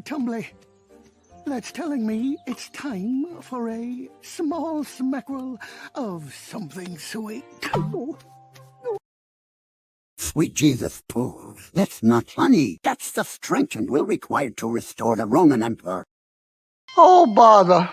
tumbly. That's telling me it's time for a small smackerel of something sweet. Sweet Jesus, Paul, that's not funny. That's the strength and will required to restore the Roman Emperor. Oh, bother.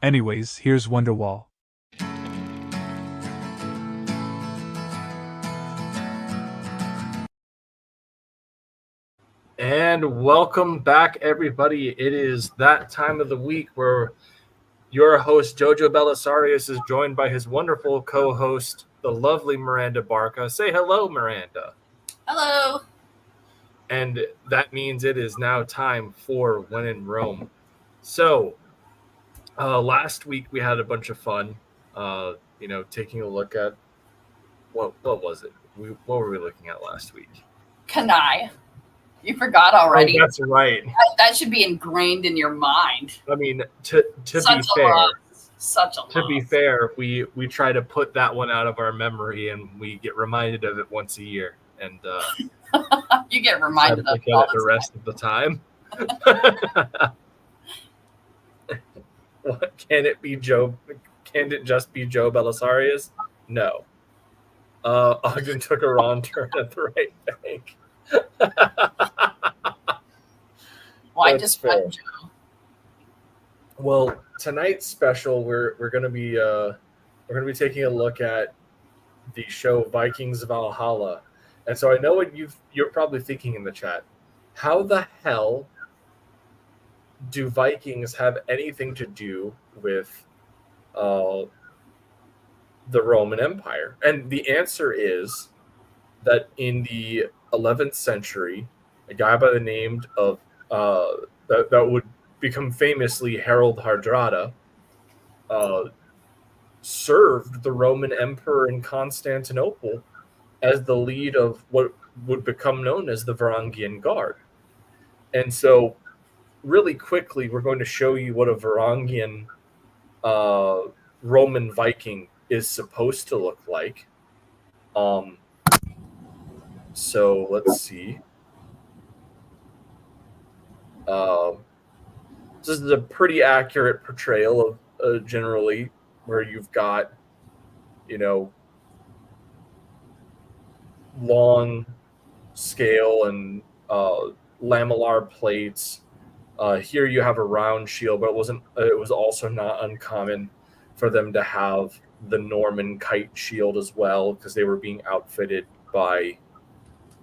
Anyways, here's Wonderwall. And welcome back, everybody. It is that time of the week where your host, JoJo Belisarius, is joined by his wonderful co-host, the lovely Miranda Barca. Say hello, Miranda. Hello. And that means it is now time for When in Rome. So, last week we had a bunch of fun, taking a look at, what was it? What were we looking at last week? Kanai. You forgot already. Oh, that's right. That should be ingrained in your mind. I mean, to be fair, Such a loss. to be fair, we try to put that one out of our memory, and we get reminded of it once a year, and you get reminded of it all the rest of the time. What, can it be Joe? Can it just be Joe Belisarius? No. Ogden took a wrong turn at the right bank. Well, I just read Joe. Well, tonight's special, we're going to be taking a look at the show Vikings Valhalla, and so I know what you're probably thinking in the chat. How the hell do Vikings have anything to do with the Roman Empire? And the answer is that in the 11th century, a guy by the name of that would become famously Harold Hardrada served the Roman Emperor in Constantinople as the lead of what would become known as the Varangian Guard. And so really quickly, we're going to show you what a Varangian Roman Viking is supposed to look like. So let's see. This is a pretty accurate portrayal of generally where you've got, long scale and lamellar plates. Here you have a round shield, but it was also not uncommon for them to have the Norman kite shield as well, because they were being outfitted by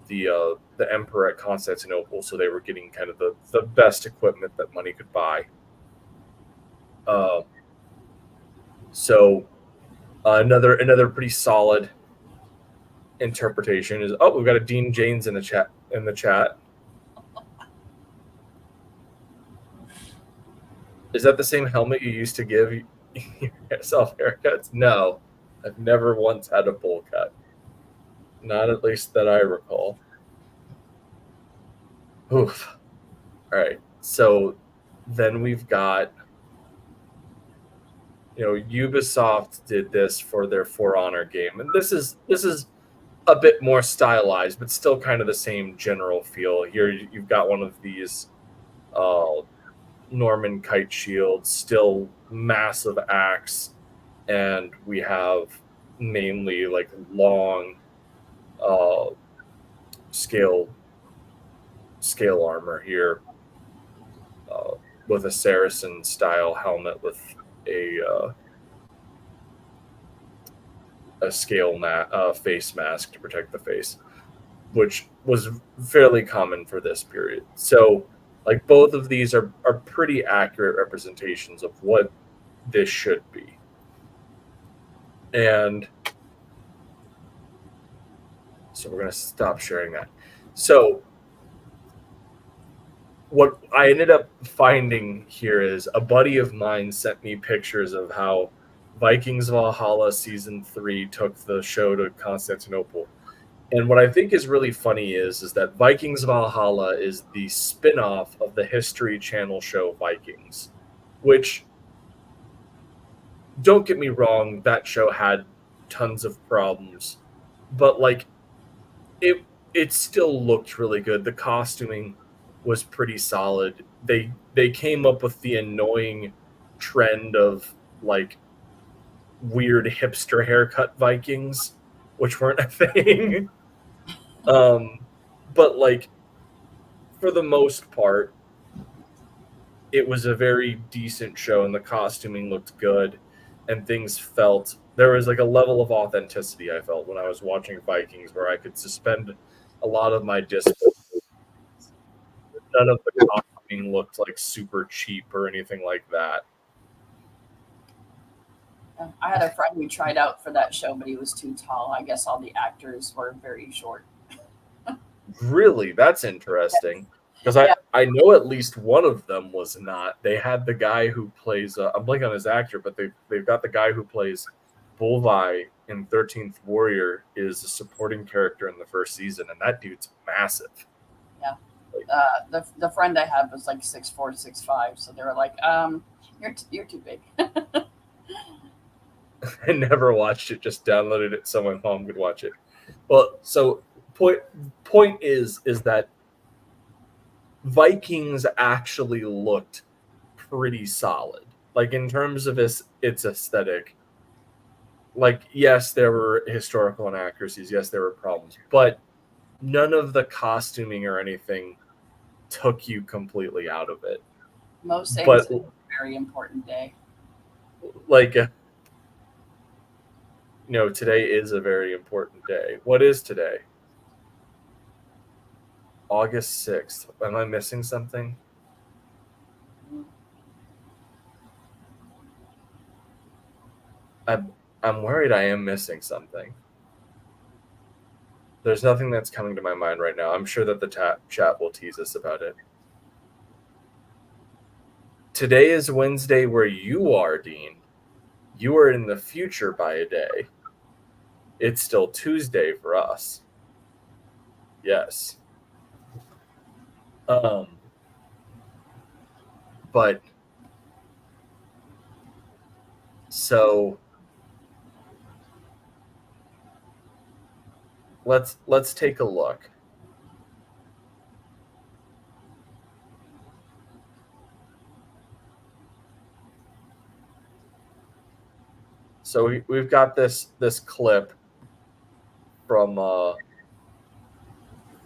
the emperor at Constantinople, so they were getting kind of the best equipment that money could buy. Another pretty solid interpretation is, oh, we've got a Dean Janes in the chat. Is that the same helmet you used to give yourself haircuts? No, I've never once had a bowl cut. Not at least that I recall. Oof. All right. So then we've got, Ubisoft did this for their For Honor game, and this is a bit more stylized, but still kind of the same general feel. Here you've got one of these Norman kite shields, still massive axe, and we have mainly like long scale armor here, with a Saracen style helmet with a scale face mask to protect the face, which was fairly common for this period. So like both of these are pretty accurate representations of what this should be. And so we're going to stop sharing that. So what I ended up finding here is a buddy of mine sent me pictures of how Vikings Valhalla Season 3 took the show to Constantinople. And what I think is really funny is that Vikings Valhalla is the spin-off of the History Channel show Vikings, which, don't get me wrong, that show had tons of problems, but like it still looked really good. The costuming was pretty solid. They came up with the annoying trend of like weird hipster haircut Vikings, which weren't a thing. But like for the most part, it was a very decent show, and the costuming looked good, and things felt, there was like a level of authenticity I felt when I was watching Vikings where I could suspend a lot of my disbelief. None of the costuming looked like super cheap or anything like that. I had a friend who tried out for that show, but he was too tall. I guess all the actors were very short. Really? That's interesting. Because I know at least one of them was not. They had the guy who plays, I'm blanking on his actor, but they've got the guy who plays Bolvi in 13th Warrior is a supporting character in the first season, and that dude's massive. Yeah. The friend I had was like 6'4", 6'5", so they were like, you're too big. I never watched it, just downloaded it so my mom could watch it. Well, so point is that Vikings actually looked pretty solid. Like in terms of its aesthetic, like yes, there were historical inaccuracies, yes, there were problems, but none of the costuming or anything took you completely out of it. Most say it's a very important day. Like, today is a very important day. What is today? August 6th. Am I missing something? I'm worried I am missing something. There's nothing that's coming to my mind right now. I'm sure that the chat will tease us about it. Today is Wednesday where you are, Dean. You are in the future by a day. It's still Tuesday for us. Yes. But so let's take a look. So we've got this clip from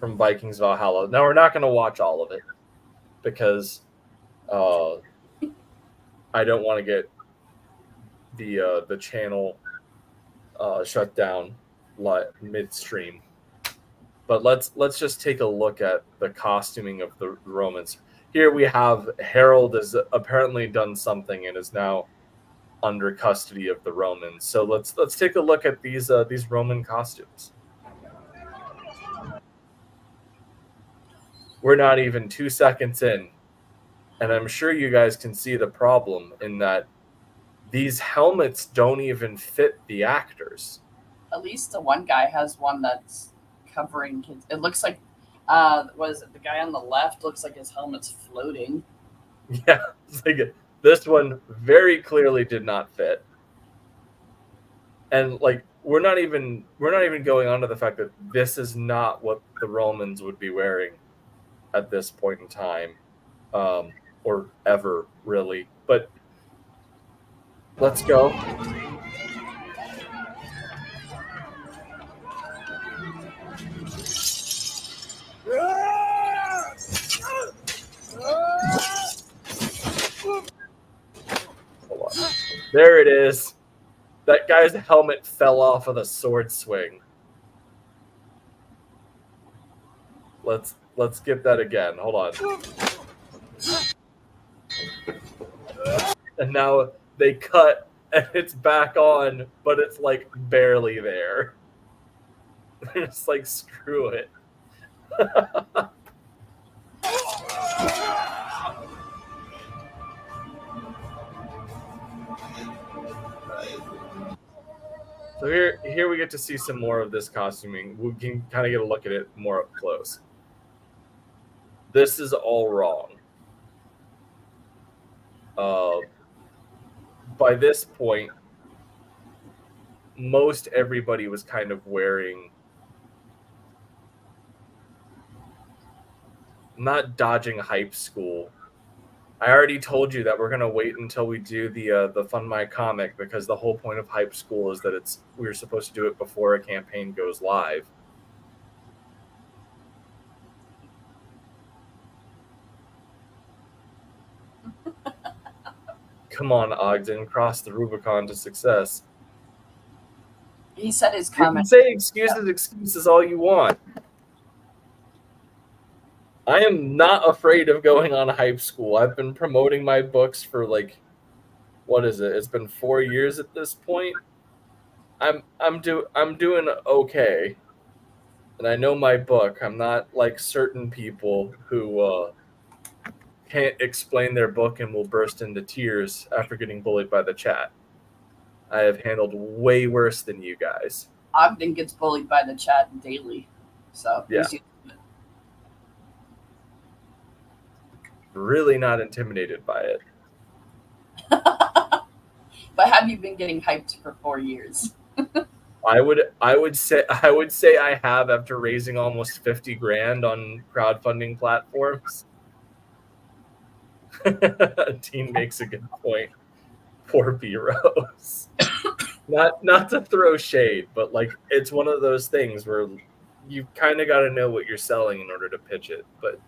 Vikings Valhalla. Now we're not going to watch all of it because I don't want to get the channel shut down midstream. But let's just take a look at the costuming of the Romans. Here we have Harold has apparently done something and is now under custody of the Romans. So let's take a look at these Roman costumes. we're not even 2 seconds in, and I'm sure you guys can see the problem in that these helmets don't even fit the actors. At least the one guy has one that's covering his. It looks like, what is it? The guy on the left looks like his helmet's floating. Yeah, it's like this one very clearly did not fit. And like we're not even going on to the fact that this is not what the Romans would be wearing at this point in time, or ever really. But let's go. Hold on. There it is. That guy's helmet fell off of the sword swing. Let's get that again. Hold on. And now they cut and it's back on, but it's like barely there. They're just like, screw it. So here we get to see some more of this costuming. We can kind of get a look at it more up close. This is all wrong. By this point, most everybody was kind of wearing, not dodging hype school. I already told you that we're gonna wait until we do the Fund My Comic, because the whole point of hype school is that we're supposed to do it before a campaign goes live. Come on, Ogden, cross the Rubicon to success. He said his You can comment. say excuses all you want. I am not afraid of going on hype school. I've been promoting my books for like, what is it? It's been 4 years at this point. I'm doing okay, and I know my book. I'm not like certain people who can't explain their book and will burst into tears after getting bullied by the chat. I have handled way worse than you guys. Ogden gets bullied by the chat daily, so Yeah. Really not intimidated by it. But have you been getting hyped for 4 years? I would say I have, after raising almost 50 grand on crowdfunding platforms. Dean makes a good point. Poor B-Rose. Not to throw shade, but like it's one of those things where you kind of got to know what you're selling in order to pitch it. But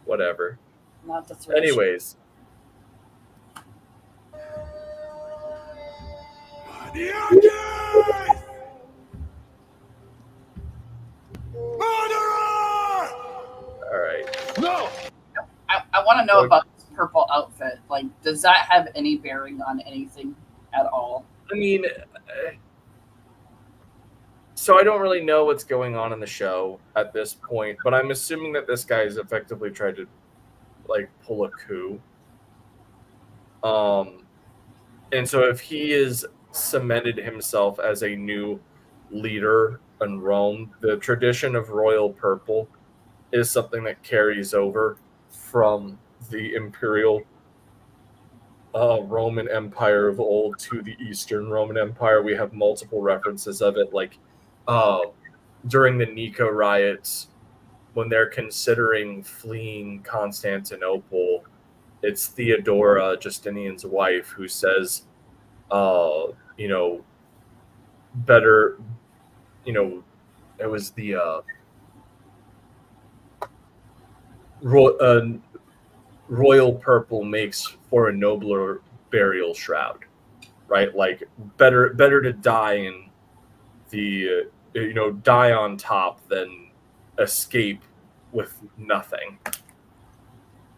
whatever. Not to throw Anyways. All right. No! I want to know about this purple outfit. Like, does that have any bearing on anything at all? I mean, so I don't really know what's going on in the show at this point, but I'm assuming that this guy's effectively tried to like pull a coup. And so if he is cemented himself as a new leader in Rome, the tradition of royal purple is something that carries over from the imperial Roman Empire of old to the Eastern Roman Empire. We have multiple references of it, like during the Nico riots, when they're considering fleeing Constantinople, it's Theodora, Justinian's wife, who says, better, it was the royal purple makes for a nobler burial shroud, right? Like better to die in the die on top than escape with nothing.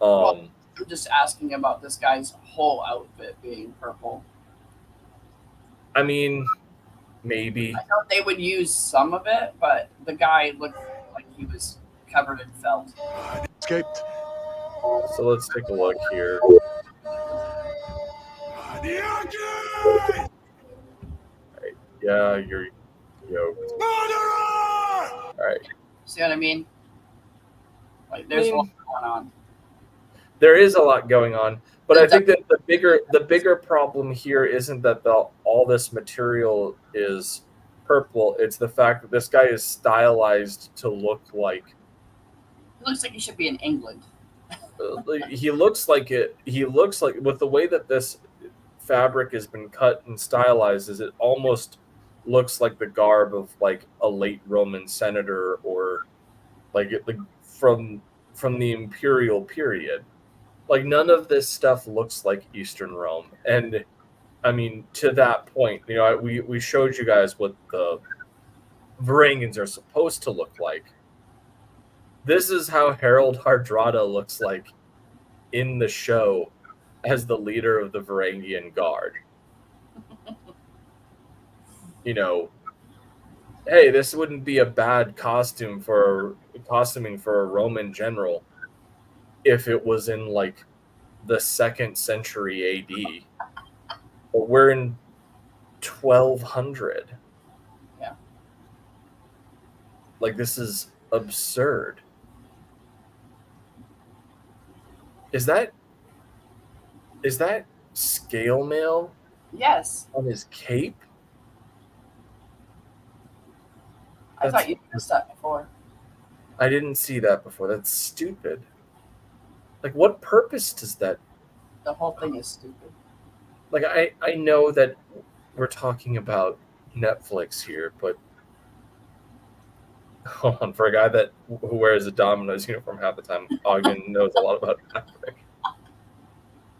I'm just asking about this guy's whole outfit being purple. I mean, maybe. I know they would use some of it, but the guy looked like he was covered in felt. Escaped. So let's take a look here. Right. Yeah, you're yoked. All right. See what I mean? Like, there's a lot going on. There is a lot going on, but I think that the bigger problem here isn't that all this material is purple. It's the fact that this guy is stylized to look like. It looks like he should be in England. He looks like it. He looks like, with the way that this fabric has been cut and stylized, is it almost looks like the garb of like a late Roman senator, or like from the imperial period. Like, none of this stuff looks like Eastern Rome. And I mean, to that point, we showed you guys what the Varangians are supposed to look like. This is how Harold Hardrada looks like in the show as the leader of the Varangian Guard. Hey, this wouldn't be a bad costuming for a Roman general if it was in like the 2nd century AD. But we're in 1200. Yeah. Like, this is absurd. Is that scale mail? Yes. On his cape? I thought you missed that before. I didn't see that before. That's stupid. Like, what purpose does that? The whole thing is stupid. Like, I know that we're talking about Netflix here, but hold on, for a guy who wears a Domino's uniform half the time, Ogden knows a lot about fabric.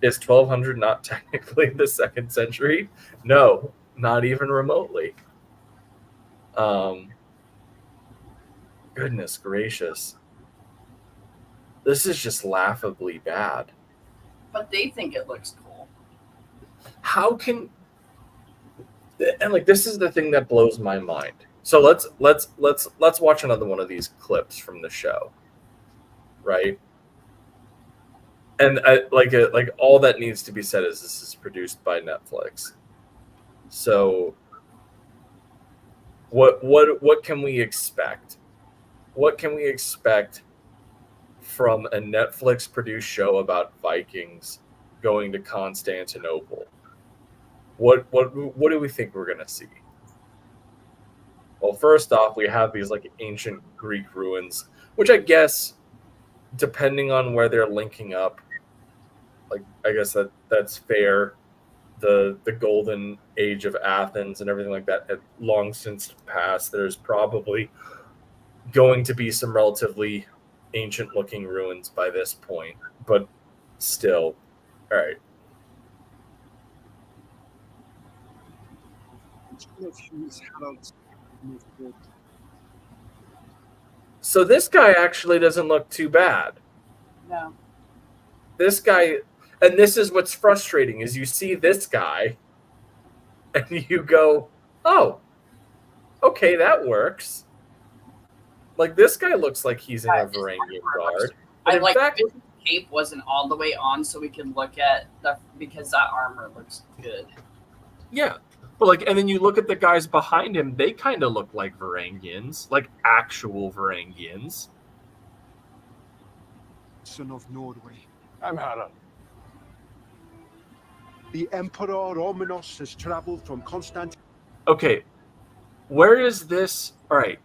Is 1200 not technically the 2nd century? No, not even remotely. Goodness gracious. This is just laughably bad. But they think it looks cool. How can... And like, this is the thing that blows my mind. So let's watch another one of these clips from the show, right? And like all that needs to be said is this is produced by Netflix. So what can we expect? What can we expect from a Netflix produced show about Vikings going to Constantinople? What do we think we're gonna see? Well, first off, we have these like ancient Greek ruins, which I guess, depending on where they're linking up, like, I guess that's fair. The golden age of Athens and everything like that had long since passed. There's probably going to be some relatively ancient looking ruins by this point, but still, all right. So this guy actually doesn't look too bad. No. This guy, and this is what's frustrating, is you see this guy and you go, oh, okay, that works. Like, this guy looks like he's in a Varangian guard. I like the cape wasn't all the way on, so we can look at because that armor looks good. Yeah. But like, and then you look at the guys behind him, they kind of look like Varangians, like actual Varangians. Son of Norway. I'm Harald. The Emperor Romanos has traveled from Constantinople. Okay, where is this? All right.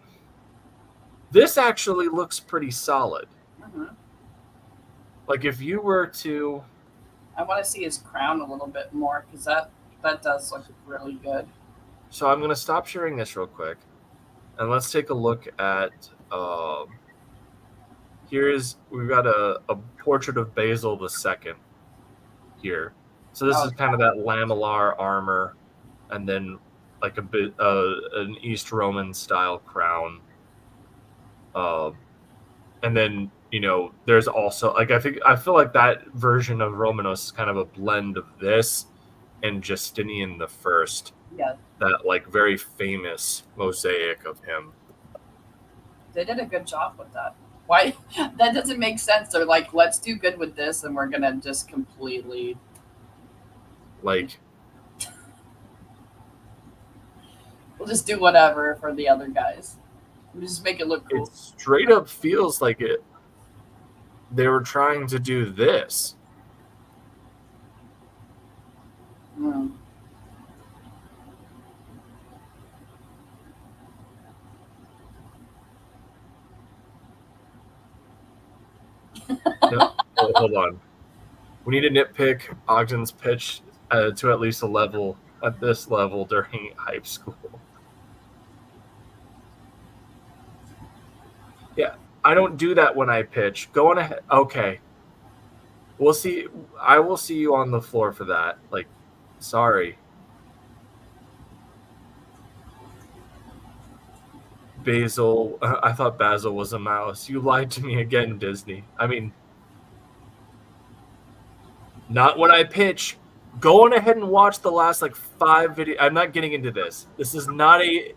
This actually looks pretty solid. Mm-hmm. Like, if you were to... I want to see his crown a little bit more, because that does look really good. So I'm going to stop sharing this real quick, and let's take a look at... we've got a portrait of Basil II here. So this is kind of that lamellar armor, and then like a bit an East Roman style crown. And then, there's also, like, I feel like that version of Romanos is kind of a blend of this and Justinian the First. Yeah. That, like, very famous mosaic of him. They did a good job with that. Why? That doesn't make sense. They're like, let's do good with this, and we're gonna just completely Like, we'll just do whatever for the other guys. We'll just make it look cool. it straight up feels like it. They were trying to do this. Mm. No, hold on. We need to nitpick Ogden's pitch to at least at this level during hype school. Yeah, I don't do that when I pitch. Go on ahead. Okay. We'll see. I will see you on the floor for that. Like, sorry. Basil. I thought Basil was a mouse. You lied to me again, Disney. I mean, not when I pitch. Go on ahead and watch the last 5 videos. I'm not getting into this. This is not a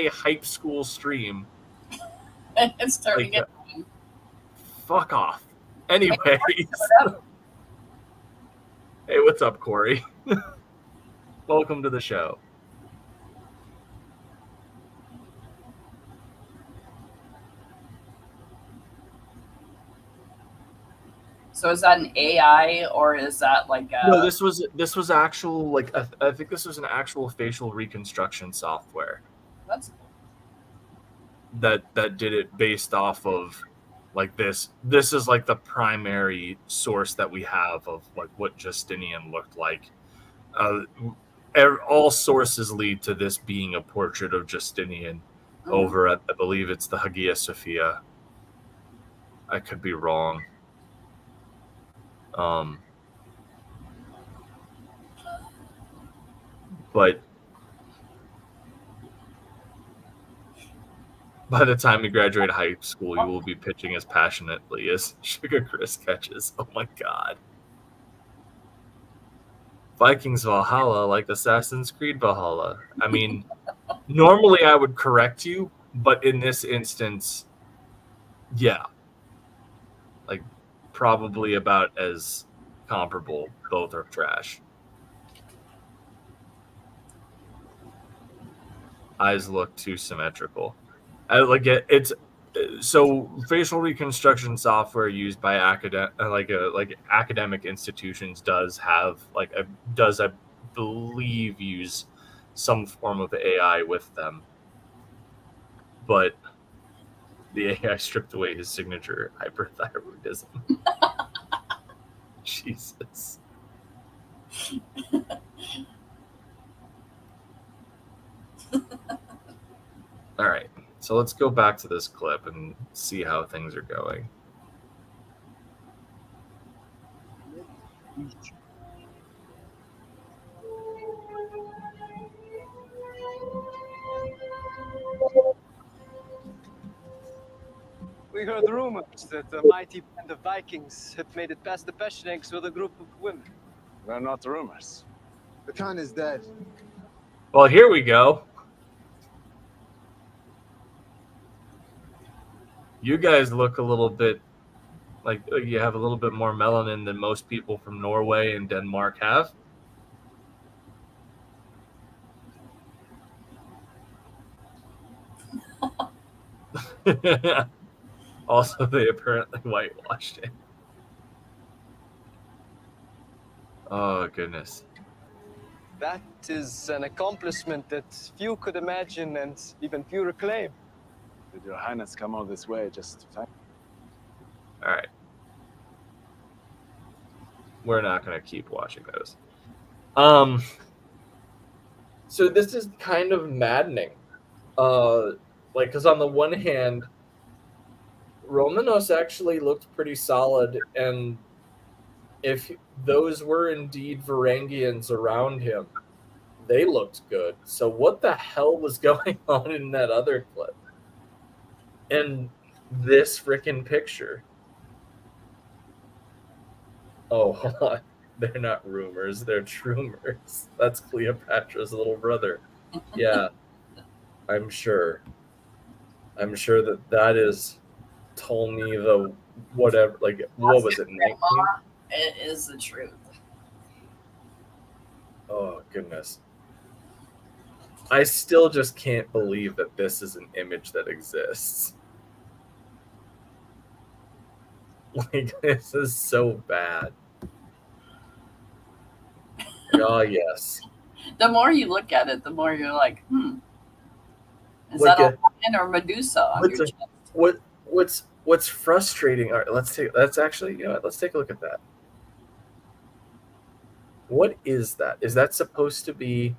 hype school stream. It's turning it. Fuck off. Anyways. Hey, what's up, Corey? Welcome to the show. So is that an AI or is that like a... No, this was actual I think this was an actual facial reconstruction software. That's that did it based off of this. This is the primary source that we have of what Justinian looked like. All sources lead to this being a portrait of Justinian over at, I believe it's the Hagia Sophia. I could be wrong. But by the time you graduate high school, you will be pitching as passionately as Sugar Chris catches. Oh my god. Vikings Valhalla like Assassin's Creed Valhalla. I mean, normally I would correct you, but in this instance, yeah. Probably about as comparable. Both are trash. Eyes look too symmetrical. It's so facial reconstruction software used by academic institutions does have I believe use some form of AI with them, but the AI stripped away his signature hyperthyroidism. Jesus. All right. So let's go back to this clip and see how things are going. We heard rumors that the mighty band of Vikings had made it past the Pechenegs with a group of women. They're not rumors. The Khan is dead. Well, here we go. You guys look a little bit like you have a little bit more melanin than most people from Norway and Denmark have. Also, they apparently whitewashed it. Oh, goodness. That is an accomplishment that few could imagine and even few reclaim. Did your highness come all this way just to thank? All right. We're not going to keep watching those. So this is kind of maddening. Because on the one hand, Romanos actually looked pretty solid, and if those were indeed Varangians around him, they looked good. So what the hell was going on in that other clip? And this freaking picture. Oh, hold on. They're not rumors, they're trumors. That's Cleopatra's little brother. Yeah, I'm sure. I'm sure that is told me the whatever, like what was it, 19? It is the truth. Oh goodness. I still just can't believe that this is an image that exists. Like, this is so bad. Oh yes. The more you look at it, the more you're like, is Like that a lion or Medusa on your chest? What's frustrating? All right, let's take let's take a look at that. What is that? Is that supposed to be?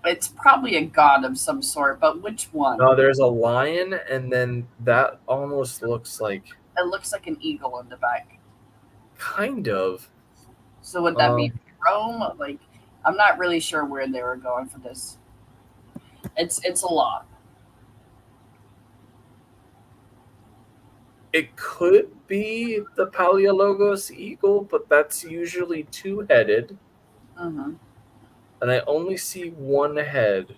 It's probably a god of some sort, but which one? No, there's a lion, and then that almost looks like. It looks like an eagle in the back. Kind of. So would that be Rome? Like, I'm not really sure where they were going for this. It's a lot. It could be the Paleologos eagle, but that's usually two-headed. Mm-hmm. And I only see one head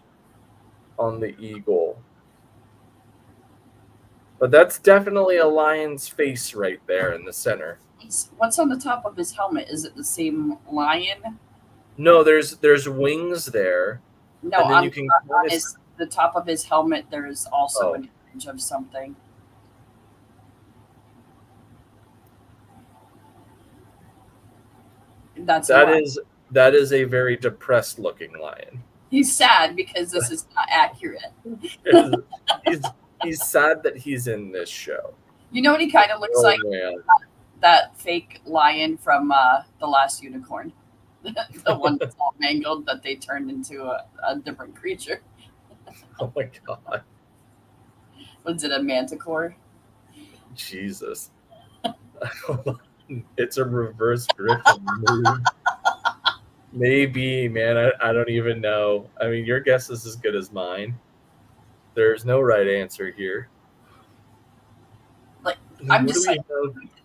on the eagle. But that's definitely a lion's face right there in the center. What's on the top of his helmet? Is it the same lion? No, there's wings there. No, and then on, you can on the top of his helmet, there is also an image of something. That is a very depressed looking lion. He's sad because this is not accurate. he's sad that he's in this show. You know what he kind of looks like? Man. That fake lion from The Last Unicorn. The one that's all mangled that they turned into a different creature. Oh my god. Was it a manticore? Jesus. It's a reverse Griffin move. Maybe, man. I don't even know. I mean, your guess is as good as mine. There's no right answer here. Like, I'm just like,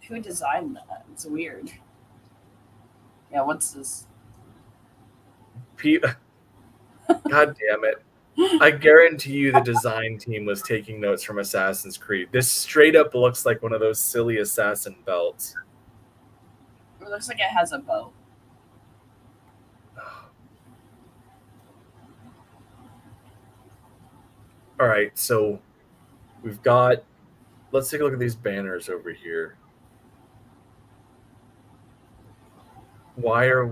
who designed that? It's weird. Yeah, what's this? God damn it. I guarantee you the design team was taking notes from Assassin's Creed. This straight up looks like one of those silly assassin belts. It looks like it has a bow. All right, so we've got. Let's take a look at these banners over here. Why are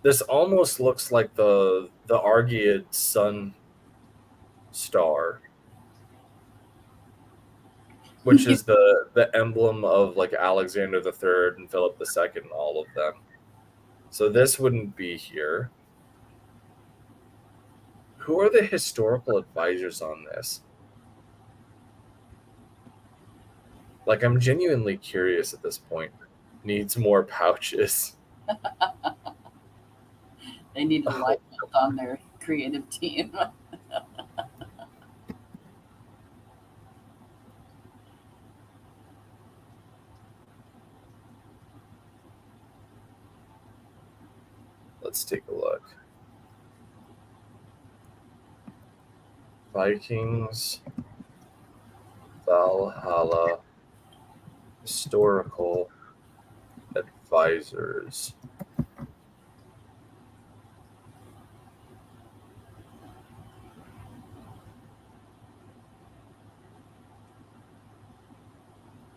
this almost looks like the Argead sun star, which is the emblem of like Alexander III and Philip II and all of them. So this wouldn't be here. Who are the historical advisors on this? Like, I'm genuinely curious at this point. Needs more pouches. They need a light built on their creative team. Let's take a look. Vikings Valhalla historical advisors.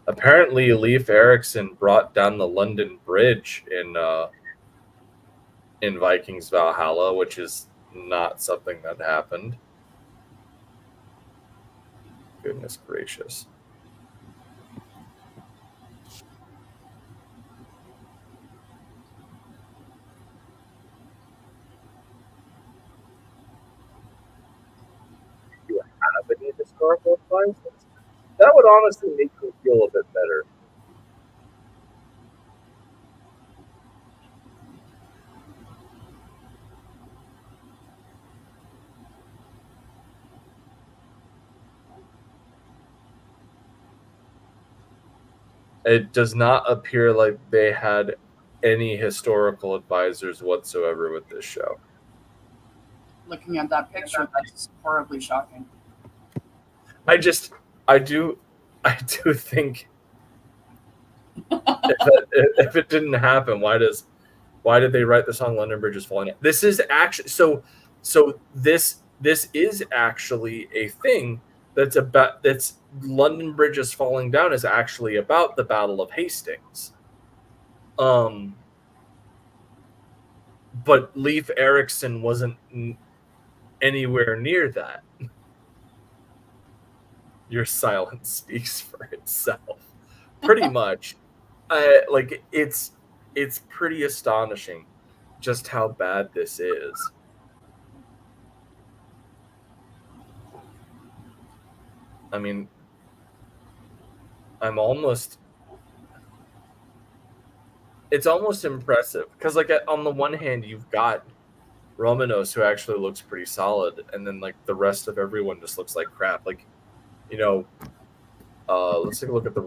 Apparently, Leif Erikson brought down the London Bridge in Vikings Valhalla, which is not something that happened. Goodness gracious. Do you have any historical advisors? That would honestly make me feel a bit better. It does not appear like they had any historical advisors whatsoever with this show. Looking at that picture, that's horribly shocking. I do think if it didn't happen, why did they write the song "London Bridge is Falling Down"? This is actually this is actually a thing that's London Bridge is Falling Down is actually about the Battle of Hastings. But Leif Erikson wasn't anywhere near that. Your silence speaks for itself. Pretty much. Like it's pretty astonishing just how bad this is. I mean, it's almost impressive because like on the one hand you've got Romanos, who actually looks pretty solid, and then like the rest of everyone just looks like crap. Like, let's take a look at the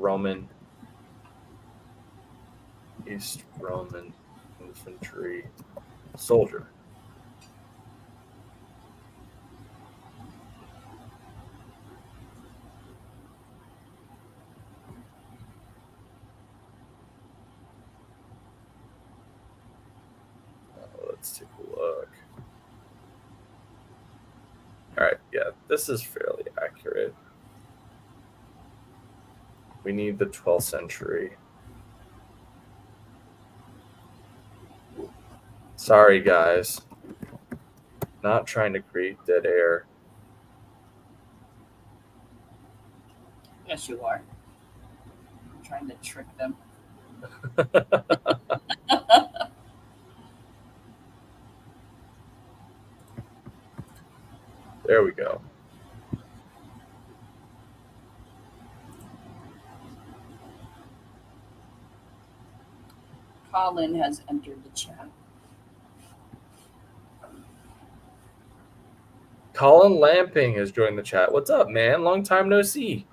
East Roman infantry soldier. Let's take a look. All right, yeah, this is fairly accurate. We need the 12th century. Sorry, guys. Not trying to create dead air. Yes, you are. I'm trying to trick them. There we go. Colin has entered the chat. Colin Lamping has joined the chat. What's up, man? Long time no see.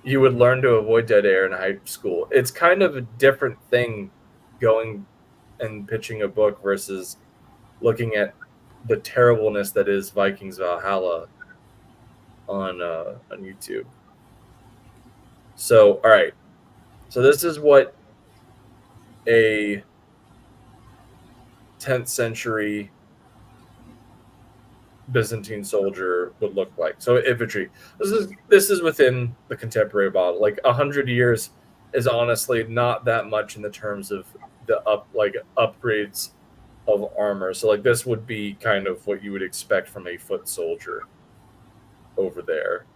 You would learn to avoid dead air in high school. It's kind of a different thing going and pitching a book versus looking at the terribleness that is Vikings Valhalla on YouTube. So, all right. So this is what a 10th century Byzantine soldier would look like. So infantry. This is within the contemporary model. Like 100 years is honestly not that much in the terms of the upgrades of armor. So like this would be kind of what you would expect from a foot soldier over there.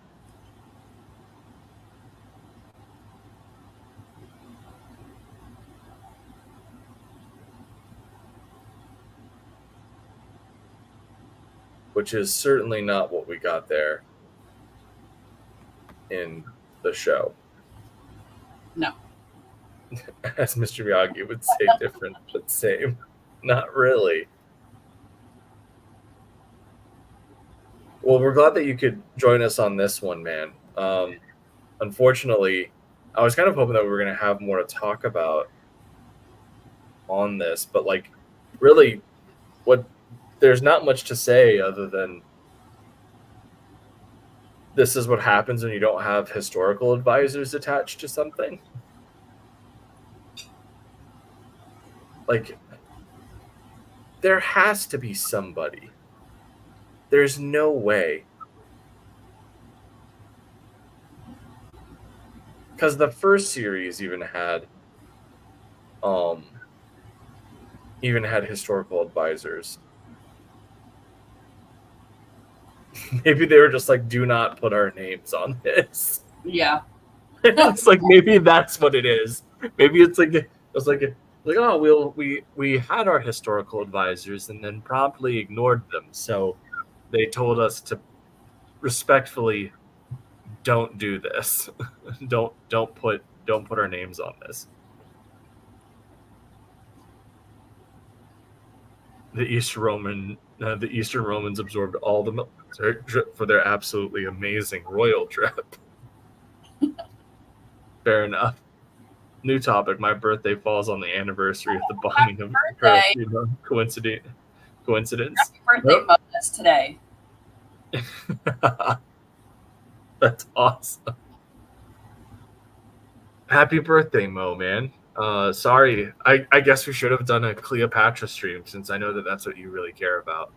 Which is certainly not what we got there in the show. No. As Mr. Miyagi would say, different but same. Not really. Well, we're glad that you could join us on this one, man. Unfortunately, I was kind of hoping that we were going to have more to talk about on this, but like, really, there's not much to say other than this is what happens when you don't have historical advisors attached to something. Like, there has to be somebody. There's no way. Because the first series even had historical advisors. Maybe they were just like, do not put our names on this. Yeah. It's like, maybe that's what it is. Maybe it's like, oh, we had our historical advisors and then promptly ignored them. So they told us to respectfully don't do this. don't put our names on this. The Eastern Romans absorbed all the military drip for their absolutely amazing royal drip. Fair enough. New topic. My birthday falls on the anniversary of the bombing of Hiroshima. Coincidence? Happy birthday, Nope. Mo. That's today. That's awesome. Happy birthday, Mo, man. Sorry. I guess we should have done a Cleopatra stream since I know that that's what you really care about.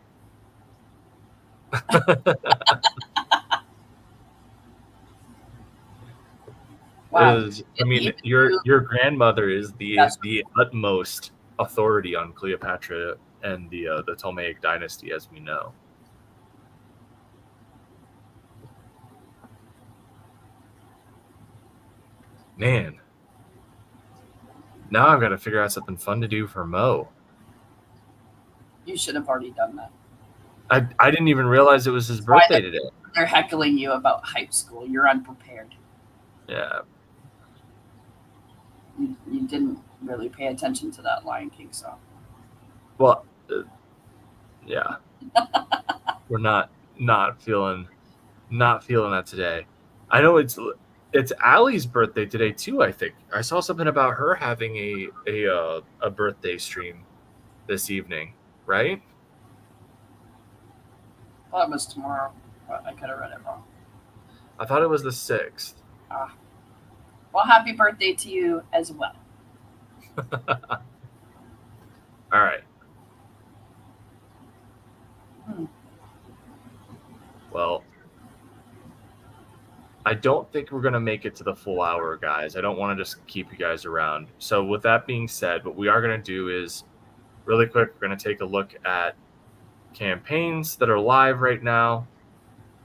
Wow. I mean, your grandmother is the utmost authority on Cleopatra and the Ptolemaic dynasty, as we know. Man, now I've got to figure out something fun to do for Mo. You should have already done that. I didn't even realize it was his birthday today. They're heckling you about hype school. You're unprepared. Yeah. You didn't really pay attention to that Lion King song. Well, yeah. We're not feeling that today. I know it's Allie's birthday today too. I think I saw something about her having a birthday stream this evening, right? I thought it was tomorrow, but I could have read it wrong. I thought it was the 6th. Well, happy birthday to you as well. All right. Well, I don't think we're going to make it to the full hour, guys. I don't want to just keep you guys around. So with that being said, what we are going to do is really quick, we're going to take a look at campaigns that are live right now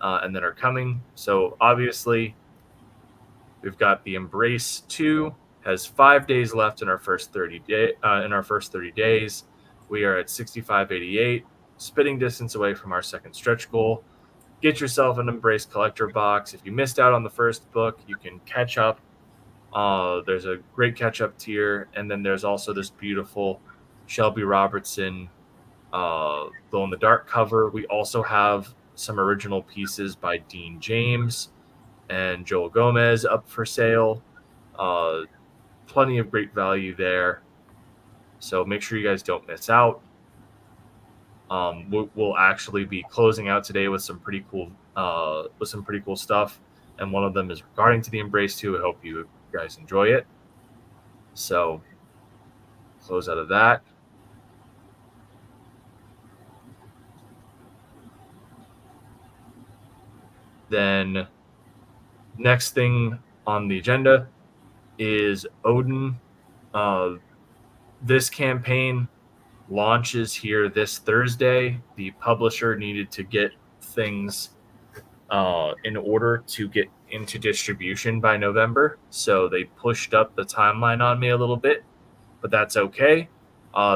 and that are coming. So obviously, we've got the Embrace 2 has 5 days left in our first 30 days. We are at 6588, spitting distance away from our second stretch goal. Get yourself an Embrace collector box. If you missed out on the first book, you can catch up. There's a great catch-up tier, and then there's also this beautiful Shelby Robertson glow-in-the-dark cover. We also have some original pieces by Dean James and Joel Gomez up for sale. Plenty of great value there. So make sure you guys don't miss out. We'll actually be closing out today with some pretty cool stuff, and one of them is regarding to the Embrace 2. I hope you guys enjoy it. So close out of that. Then next thing on the agenda is Odin. This campaign launches here this Thursday. The publisher needed to get things in order to get into distribution by November, so they pushed up the timeline on me a little bit, but that's okay.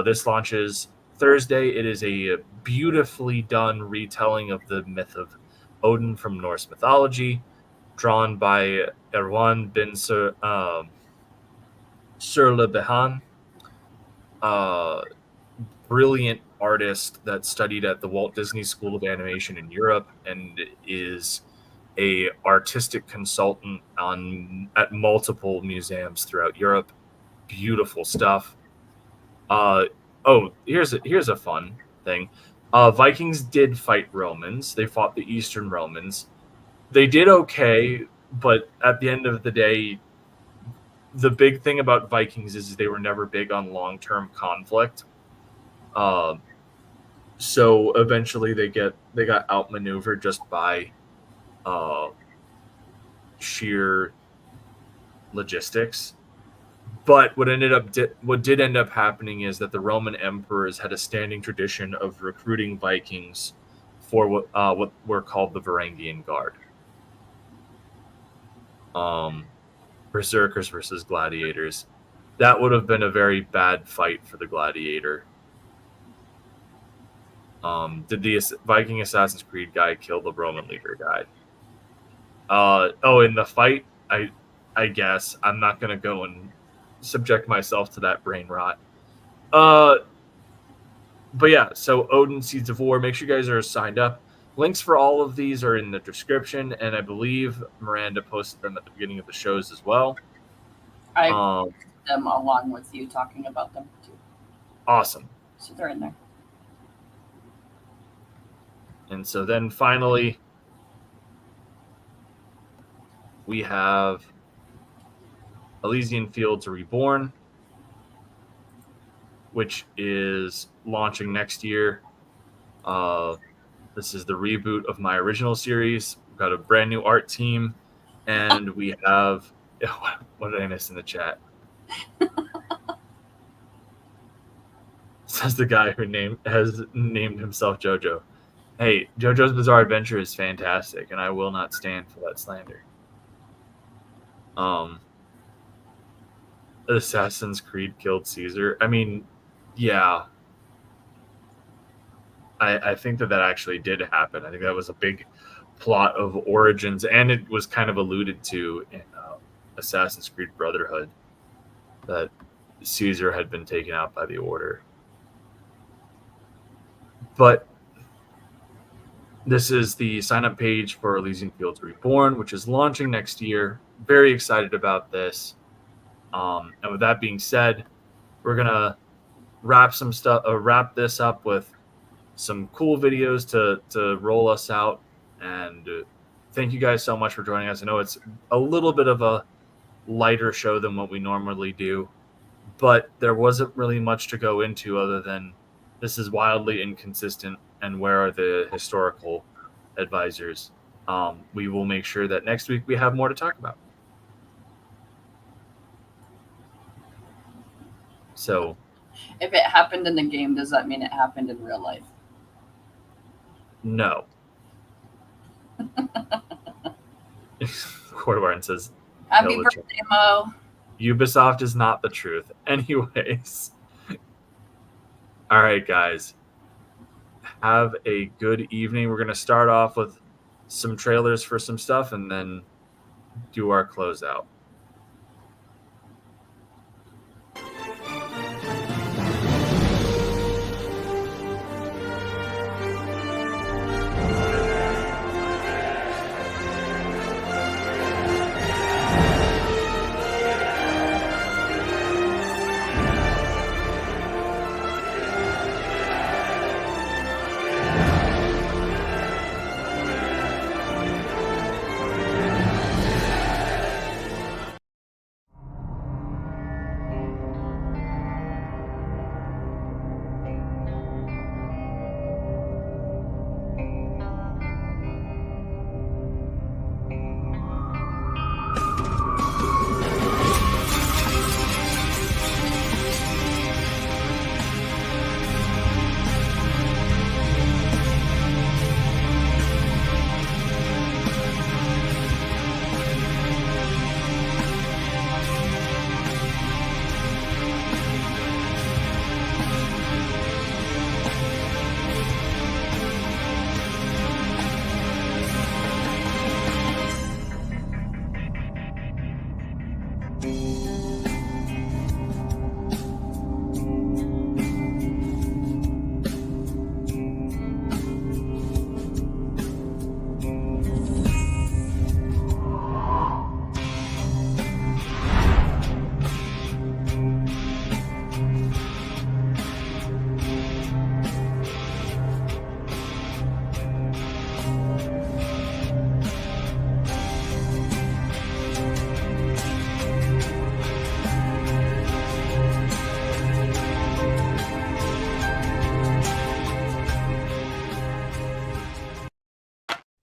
This launches Thursday. It is a beautifully done retelling of the myth of Odin from Norse mythology, drawn by Erwan bin Sur le Behan, brilliant artist that studied at the Walt Disney School of Animation in Europe and is a artistic consultant at multiple museums throughout Europe. Beautiful stuff. Here's a fun thing. Vikings did fight Romans. They fought the Eastern Romans. They did okay, but at the end of the day, the big thing about Vikings is they were never big on long-term conflict. So eventually they got outmaneuvered just by sheer logistics. But what did end up happening is that the Roman emperors had a standing tradition of recruiting Vikings for what were called the Varangian Guard. Berserkers versus gladiators. That would have been a very bad fight for the gladiator. Did the Viking Assassin's Creed guy kill the Roman leader guy? In the fight, I guess I'm not gonna go and subject myself to that brain rot. But yeah, so Odin Seeds of War. Make sure you guys are signed up. Links for all of these are in the description, and I believe Miranda posted them at the beginning of the shows as well. I posted them along with you talking about them too. Awesome. So they're in there. And so then finally, we have Elysian Fields Reborn, which is launching next year. This is the reboot of my original series. We've got a brand new art team, and we have what did I miss in the chat? Says the guy who has named himself JoJo. Hey, JoJo's Bizarre Adventure is fantastic, and I will not stand for that slander. Assassin's Creed killed Caesar. I mean, yeah. I think that actually did happen. I think that was a big plot of Origins, and it was kind of alluded to in Assassin's Creed Brotherhood, that Caesar had been taken out by the Order. But this is the sign-up page for Elysian Fields Reborn, which is launching next year. Very excited about this. And with that being said, we're gonna wrap this up with some cool videos to roll us out. And thank you guys so much for joining us. I know it's a little bit of a lighter show than what we normally do, but there wasn't really much to go into other than this is wildly inconsistent, and where are the historical advisors? We will make sure that next week we have more to talk about. So, if it happened in the game, does that mean it happened in real life? No. Cordovan says, Happy birthday, Mo. Ubisoft is not the truth. Anyways. All right, guys. Have a good evening. We're going to start off with some trailers for some stuff and then do our closeout.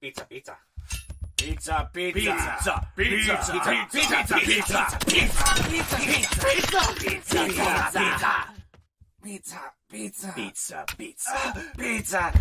Pizza, pizza, pizza, pizza, pizza, pizza, pizza, pizza, pizza, pizza, pizza, pizza, pizza, pizza, pizza, pizza, pizza.